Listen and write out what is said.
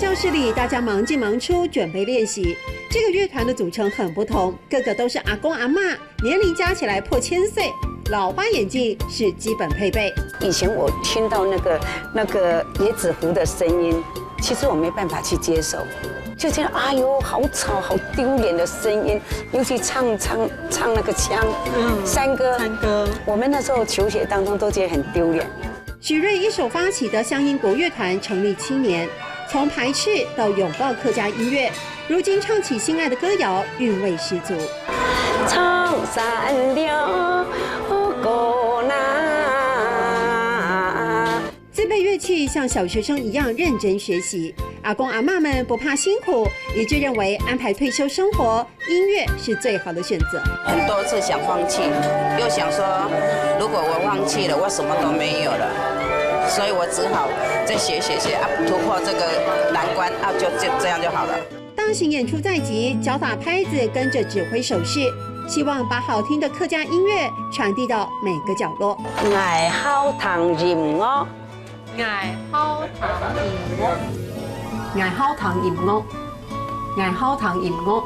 教室里，大家忙进忙出，准备练习。这个乐团的组成很不同，个个都是阿公阿嬷，年龄加起来破1000岁。老花眼镜是基本配备。以前我听到那个椰子湖的声音，其实我没办法去接受，就觉得哎呦好吵、好丢脸的声音，尤其唱那个腔，山歌，我们那时候求学当中都觉得很丢脸。许瑞一手发起的乡音国乐团成立7年，从排斥到拥抱客家音乐，如今唱起心爱的歌谣，韵味十足。唱山调歌呐，自备乐器像小学生一样认真学习。阿公阿嬷们不怕辛苦，也就认为安排退休生活，音乐是最好的选择。很多次想放弃，又想说，如果我放弃了，我什么都没有了，所以我只好再学啊，突破这个难关啊，就这样就好了。大型演出在即，脚打拍子，跟着指挥手势，希望把好听的客家音乐传递到每个角落。爱好糖音乐，爱好糖音乐，爱好糖音乐，爱好糖音乐。